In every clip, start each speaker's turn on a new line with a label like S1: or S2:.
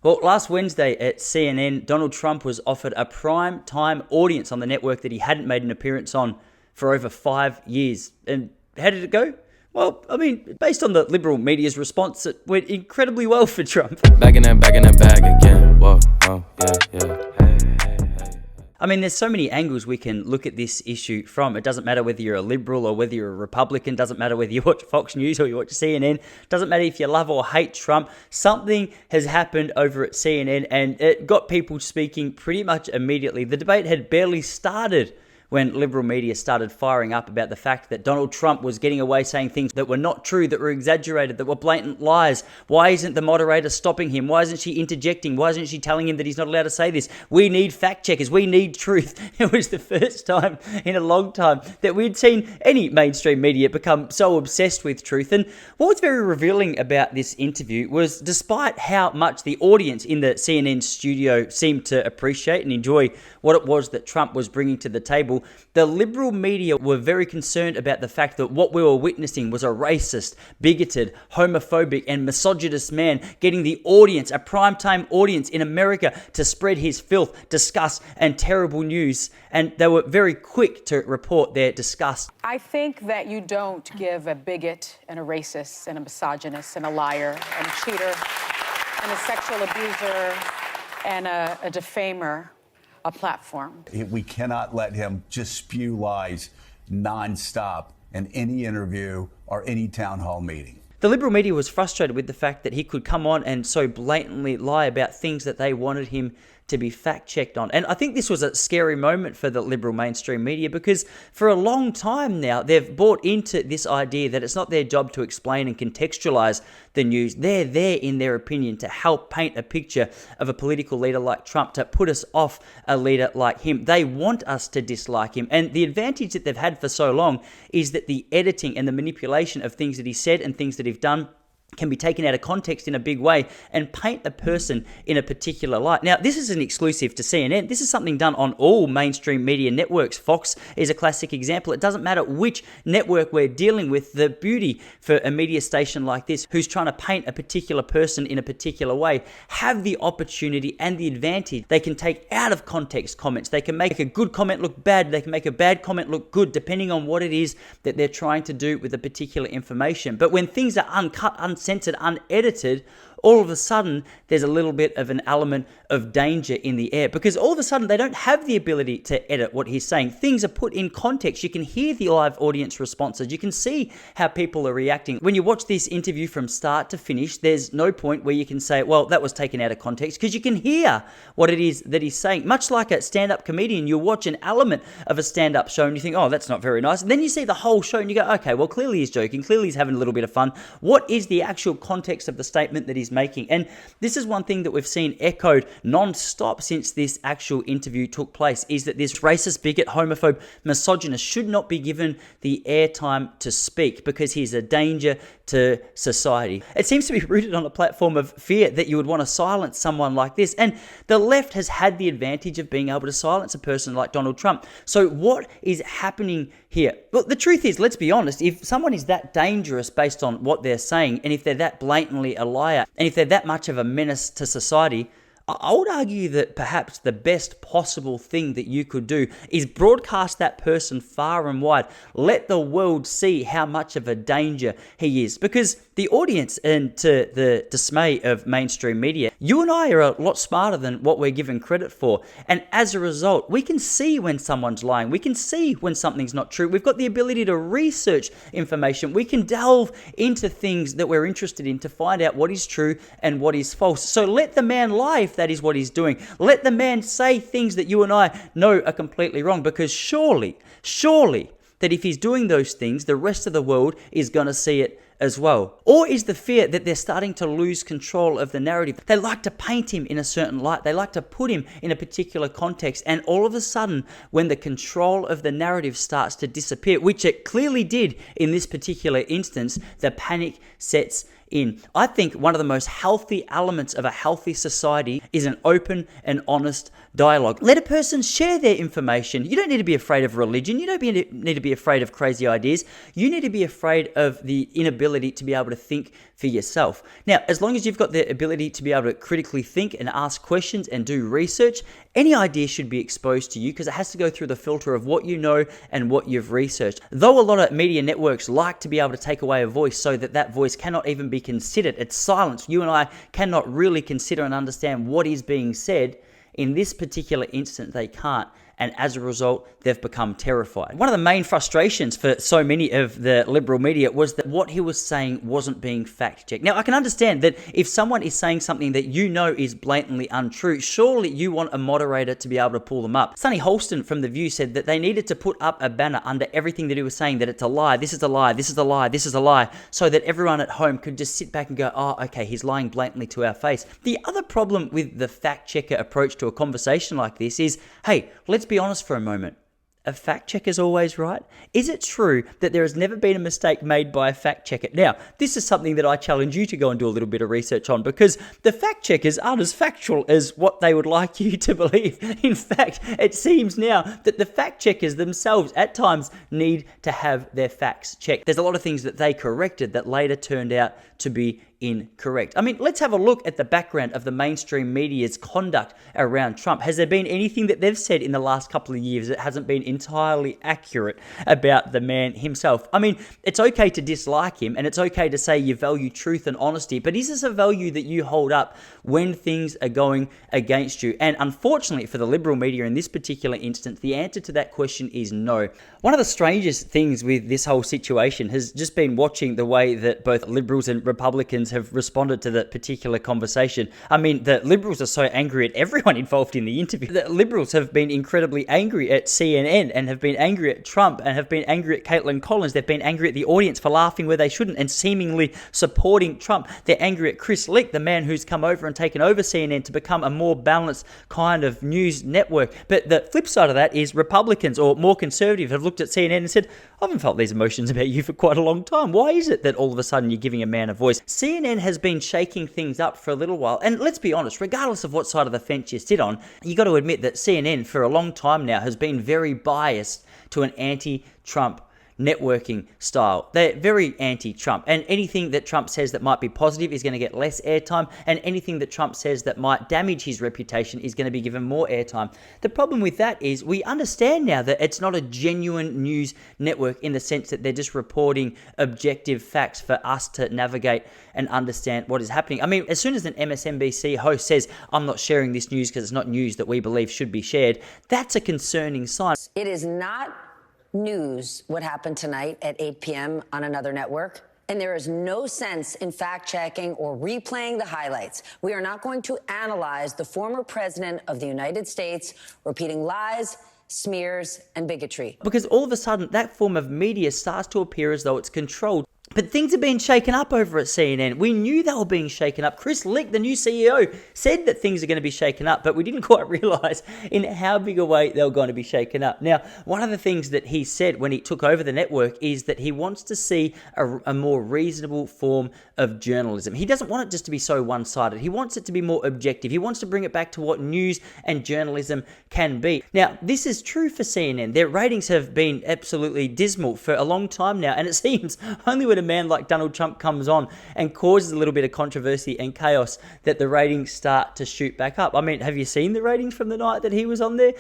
S1: Well, last Wednesday at CNN, Donald Trump was offered a prime time audience on the network that he hadn't made an appearance on for over 5 years. And how did it go? Well, I mean, based on the liberal media's response, it went incredibly well for Trump.
S2: Back in that bag again. Whoa, yeah.
S1: I mean, there's so many angles we can look at this issue from. It doesn't matter whether you're a liberal or whether you're a Republican. Doesn't matter whether you watch Fox News or you watch CNN. Doesn't matter if you love or hate Trump. Something has happened over at CNN and it got people speaking pretty much immediately. The debate had barely started when liberal media started firing up about the fact that Donald Trump was getting away saying things that were not true, that were exaggerated, that were blatant lies. Why isn't the moderator stopping him? Why isn't she interjecting? Why isn't she telling him that he's not allowed to say this? We need fact checkers. We need truth. It was the first time in a long time that we'd seen any mainstream media become so obsessed with truth. And what was very revealing about this interview was, despite how much the audience in the CNN studio seemed to appreciate and enjoy what it was that Trump was bringing to the table, the liberal media were very concerned about the fact that what we were witnessing was a racist, bigoted, homophobic, and misogynist man getting the audience, a primetime audience in America, to spread his filth, disgust, and terrible news. And they were very quick to report their disgust.
S3: I think that you don't give a bigot and a racist and a misogynist and a liar and a cheater and a sexual abuser and a defamer a platform.
S4: We cannot let him just spew lies nonstop in any interview or any town hall meeting.
S1: The liberal media was frustrated with the fact that he could come on and so blatantly lie about things that they wanted him to be fact-checked on. And I think this was a scary moment for the liberal mainstream media, because for a long time now, they've bought into this idea that it's not their job to explain and contextualize the news. They're there, in their opinion, to help paint a picture of a political leader like Trump, to put us off a leader like him. They want us to dislike him. And the advantage that they've had for so long is that the editing and the manipulation of things that he said and things that he's done can be taken out of context in a big way and paint a person in a particular light. Now, this isn't exclusive to CNN. This is something done on all mainstream media networks. Fox is a classic example. It doesn't matter which network we're dealing with. The beauty for a media station like this, who's trying to paint a particular person in a particular way, have the opportunity and the advantage. They can take out of context comments. They can make a good comment look bad. They can make a bad comment look good, depending on what it is that they're trying to do with a particular information. But when things are uncut, uncensored, unedited, all of a sudden there's a little bit of an element of danger in the air, because all of a sudden they don't have the ability to edit what he's saying. Things are put in context. You can hear the live audience responses. You can see how people are reacting. When you watch this interview from start to finish, there's no point where you can say, well, that was taken out of context, because you can hear what it is that he's saying. Much like a stand-up comedian, you watch an element of a stand-up show and you think, oh, that's not very nice. And then you see the whole show and you go, okay, well, clearly he's joking. Clearly he's having a little bit of fun. What is the actual context of the statement that he's making? And this is one thing that we've seen echoed non-stop since this actual interview took place, is that this racist, bigot, homophobe, misogynist should not be given the airtime to speak, because he's a danger to society. It seems to be rooted on a platform of fear that you would want to silence someone like this. And the left has had the advantage of being able to silence a person like Donald Trump. So what is happening here? Well, the truth is, let's be honest, if someone is that dangerous based on what they're saying, and if they're that blatantly a liar, and if they're that much of a menace to society, I would argue that perhaps the best possible thing that you could do is broadcast that person far and wide. Let the world see how much of a danger he is. Because the audience, and to the dismay of mainstream media, you and I are a lot smarter than what we're given credit for. And as a result, we can see when someone's lying. We can see when something's not true. We've got the ability to research information. We can delve into things that we're interested in to find out what is true and what is false. So let the man lie if that is what he's doing. Let the man say things that you and I know are completely wrong, because surely that if he's doing those things, the rest of the world is going to see it as well. Or is the fear that they're starting to lose control of the narrative? They like to paint him in a certain light. They like to put him in a particular context. And all of a sudden, when the control of the narrative starts to disappear, which it clearly did in this particular instance, the panic sets in. I think one of the most healthy elements of a healthy society is an open and honest dialogue. Let a person share their information. You don't need to be afraid of religion. You don't need to be afraid of crazy ideas. You need to be afraid of the inability to be able to think for yourself. Now, as long as you've got the ability to be able to critically think and ask questions and do research, any idea should be exposed to you because it has to go through the filter of what you know and what you've researched. Though a lot of media networks like to be able to take away a voice so that that voice cannot even be considered, it's silence. You and I cannot really consider and understand what is being said. In this particular instance, they can't. And as a result, they've become terrified. One of the main frustrations for so many of the liberal media was that what he was saying wasn't being fact-checked. Now, I can understand that if someone is saying something that you know is blatantly untrue, surely you want a moderator to be able to pull them up. Sonny Holston from The View said that they needed to put up a banner under everything that he was saying, that it's a lie, this is a lie, this is a lie, this is a lie, so that everyone at home could just sit back and go, oh, okay, he's lying blatantly to our face. The other problem with the fact-checker approach to a conversation like this is, hey, let's be honest for a moment. A fact checker's always right? Is it true that there has never been a mistake made by a fact checker? Now, this is something that I challenge you to go and do a little bit of research on because the fact checkers aren't as factual as what they would like you to believe. In fact, it seems now that the fact checkers themselves at times need to have their facts checked. There's a lot of things that they corrected that later turned out to be incorrect. I mean, let's have a look at the background of the mainstream media's conduct around Trump. Has there been anything that they've said in the last couple of years that hasn't been entirely accurate about the man himself? I mean, it's okay to dislike him and it's okay to say you value truth and honesty, but is this a value that you hold up when things are going against you? And unfortunately for the liberal media in this particular instance, the answer to that question is no. One of the strangest things with this whole situation has just been watching the way that both liberals and Republicans have responded to that particular conversation. I mean, the liberals are so angry at everyone involved in the interview. The liberals have been incredibly angry at CNN and have been angry at Trump and have been angry at Caitlin Collins. They've been angry at the audience for laughing where they shouldn't and seemingly supporting Trump. They're angry at Chris Licht, the man who's come over and taken over CNN to become a more balanced kind of news network. But the flip side of that is Republicans or more conservative have looked at CNN and said, I haven't felt these emotions about you for quite a long time. Why is it that all of a sudden you're giving a man a voice? CNN has been shaking things up for a little while. And let's be honest, regardless of what side of the fence you sit on, you got to admit that CNN for a long time now has been very biased to an anti-Trump networking style. They're very anti-Trump, and anything that Trump says that might be positive is going to get less airtime, and anything that Trump says that might damage his reputation is going to be given more airtime. The problem with that is we understand now that it's not a genuine news network in the sense that they're just reporting objective facts for us to navigate and understand what is happening. I mean, as soon as an MSNBC host says, I'm not sharing this news because it's not news that we believe should be shared, that's a concerning sign.
S5: It is not news what happened tonight at 8 p.m. on another network. And there is no sense in fact-checking or replaying the highlights. We are not going to analyze the former president of the United States repeating lies, smears, and bigotry.
S1: Because all of a sudden, that form of media starts to appear as though it's controlled. But things are being shaken up over at CNN. We knew they were being shaken up. Chris Licht, the new CEO, said that things are going to be shaken up, but we didn't quite realize in how big a way they were going to be shaken up. Now, one of the things that he said when he took over the network is that he wants to see a more reasonable form of journalism. He doesn't want it just to be so one-sided. He wants it to be more objective. He wants to bring it back to what news and journalism can be. Now, this is true for CNN. Their ratings have been absolutely dismal for a long time now, and it seems only when a man like Donald Trump comes on and causes a little bit of controversy and chaos that the ratings start to shoot back up. I mean, have you seen the ratings from the night that he was on there?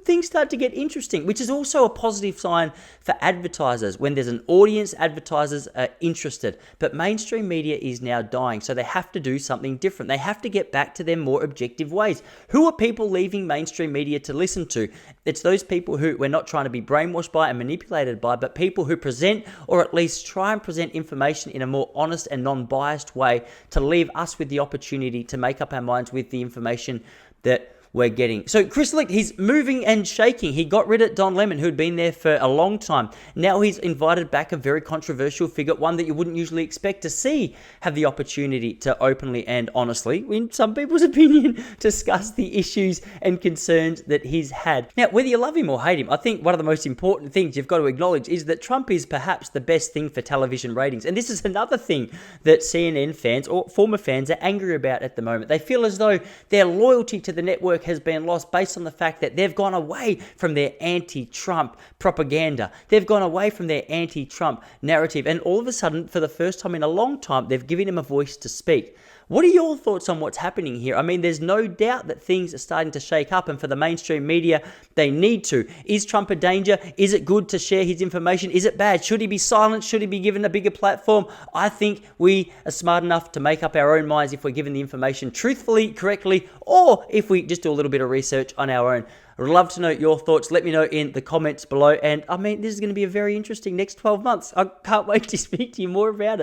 S1: Things start to get interesting, which is also a positive sign for advertisers. When there's an audience, advertisers are interested. But mainstream media is now dying, so they have to do something different. They have to get back to their more objective ways. Who are people leaving mainstream media to listen to? It's those people who we're not trying to be brainwashed by and manipulated by, but people who present, or at least try and present information in a more honest and non-biased way to leave us with the opportunity to make up our minds with the information that we're getting. So Chris Licht, he's moving and shaking. He got rid of Don Lemon, who'd been there for a long time. Now he's invited back a very controversial figure, one that you wouldn't usually expect to see have the opportunity to openly and honestly, in some people's opinion, discuss the issues and concerns that he's had. Now, whether you love him or hate him, I think one of the most important things you've got to acknowledge is that Trump is perhaps the best thing for television ratings. And this is another thing that CNN fans or former fans are angry about at the moment. They feel as though their loyalty to the network network has been lost based on the fact that they've gone away from their anti-Trump propaganda. They've gone away from their anti-Trump narrative. And all of a sudden, for the first time in a long time, they've given him a voice to speak. What are your thoughts on what's happening here? I mean, there's no doubt that things are starting to shake up, and for the mainstream media, they need to. Is Trump a danger? Is it good to share his information? Is it bad? Should he be silenced? Should he be given a bigger platform? I think we are smart enough to make up our own minds if we're given the information truthfully, correctly, or if we just do a little bit of research on our own. I'd love to know your thoughts. Let me know in the comments below. And I mean, this is going to be a very interesting next 12 months. I can't wait to speak to you more about it.